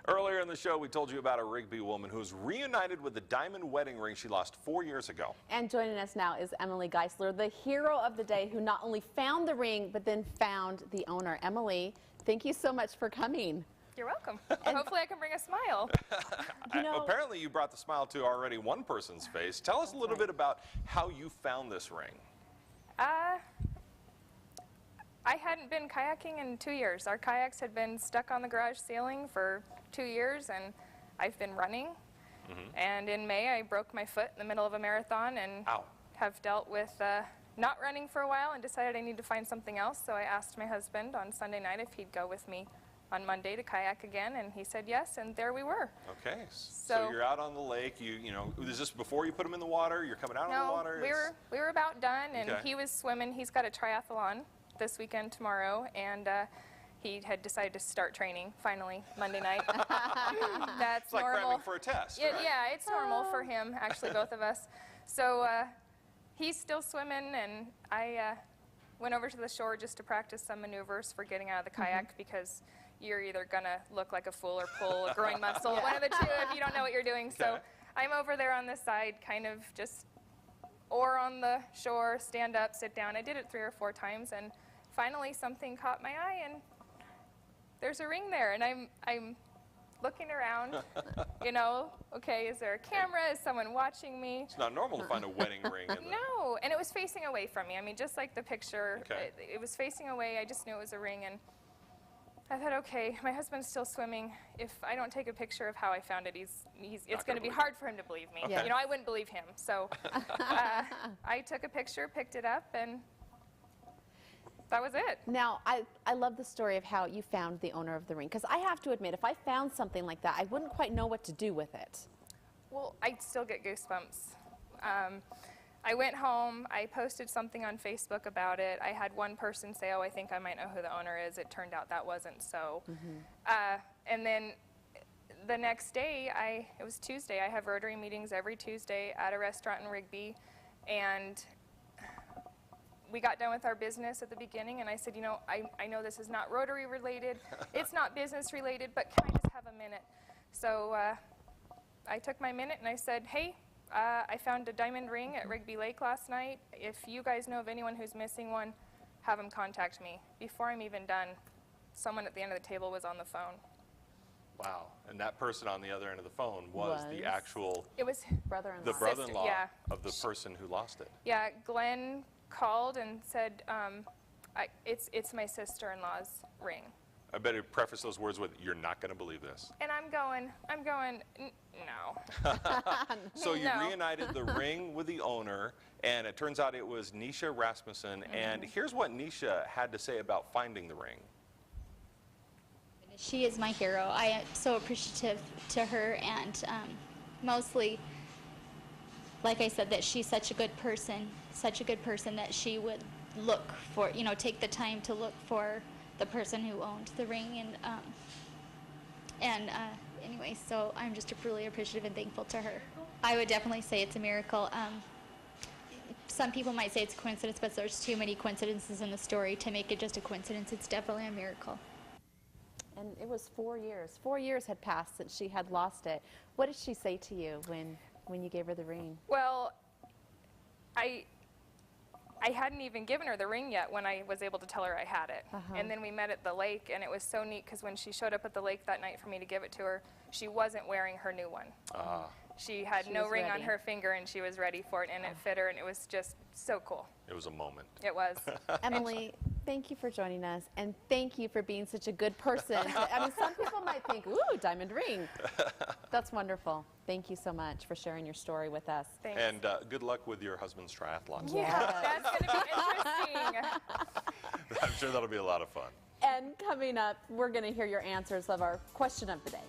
Earlier in the show, we told you about a Rigby woman who's reunited with the diamond wedding ring she lost 4 years ago. And joining us now is Emily Geisler, the hero of the day, who not only found the ring, but then found the owner. Emily, thank you so much for coming. You're welcome. Hopefully I can bring a smile. Apparently you brought the smile to already one person's face. Tell us a little bit about how you found this ring. I hadn't been kayaking in 2 years. Our kayaks had been stuck on the garage ceiling for 2 years, and I've been running. And in May, I broke my foot in the middle of a marathon and have dealt with not running for a while and decided I need to find something else. So I asked my husband on Sunday night if he'd go with me on Monday to kayak again, and he said yes, and there we were. Okay, so you're out on the lake. You know, is this before you put him in the water? You're coming out on the water? No, we were about done, and he was swimming. He's got a triathlon this weekend tomorrow, and he had decided to start training finally Monday night. That's it's like normal. cramming for a test. Yeah, it's normal for him, actually, both of us. So he's still swimming, and I went over to the shore just to practice some maneuvers for getting out of the kayak, because you're either going to look like a fool or pull a groin muscle, one of the two, if you don't know what you're doing. So I'm over there on the side, kind of just oar on the shore, stand up, sit down. I did it 3 or 4 times, and finally something caught my eye, and there's a ring there, and I'm looking around, you know, okay, is there a camera? Is someone watching me? It's not normal to find a wedding ring in there. No, and it was facing away from me. I mean, just like the picture, it was facing away. I just knew it was a ring, and I thought, okay, my husband's still swimming. If I don't take a picture of how I found it, it's going to be hard for him to believe me. You know, I wouldn't believe him. So I took a picture, picked it up, and that was it. Now, I love the story of how you found the owner of the ring, because I have to admit, if I found something like that, I wouldn't quite know what to do with it. Well, I still get goosebumps. I went home, I posted something on Facebook about it. I had one person say, oh, I think I might know who the owner is. It turned out that wasn't so. And then the next day, it was Tuesday, I have Rotary meetings every Tuesday at a restaurant in Rigby, and we got done with our business at the beginning, and I said, you know, I know this is not Rotary related, it's not business related, but can I just have a minute? So I took my minute and I said, hey, I found a diamond ring at Rigby Lake last night. If you guys know of anyone who's missing one, have them contact me. Before I'm even done, someone at the end of the table was on the phone. Wow, and that person on the other end of the phone was the actual... It was brother-in-law. The brother-in-law of the person who lost it. Yeah, Glenn called and said, it's my sister-in-law's ring. I better preface those words with, you're not going to believe this. And I'm going, no. So you reunited the ring with the owner, and it turns out it was Nisha Rasmussen. And here's what Nisha had to say about finding the ring. She is my hero. I am so appreciative to her, and mostly, like I said, that she's such a good person that she would look for, you know, take the time to look for the person who owned the ring, and anyway, so I'm just really appreciative and thankful to her. I would definitely say it's a miracle. Some people might say it's a coincidence, but there's too many coincidences in the story to make it just a coincidence. It's definitely a miracle. And it was 4 years. 4 years had passed since she had lost it. What did she say to you when you gave her the ring? Well, I hadn't even given her the ring yet when I was able to tell her I had it. And then we met at the lake, and it was so neat because when she showed up at the lake that night for me to give it to her, she wasn't wearing her new one. She had no ring on her finger, and she was ready for it, and it fit her, and it was just so cool. It was a moment. It was. Emily, thank you for joining us, and thank you for being such a good person. I mean, some people might think, ooh, diamond ring. That's wonderful. Thank you so much for sharing your story with us. Thanks. And good luck with your husband's triathlon. Yeah, that's going to be interesting. I'm sure that'll be a lot of fun. And coming up, we're going to hear your answers of our question of the day.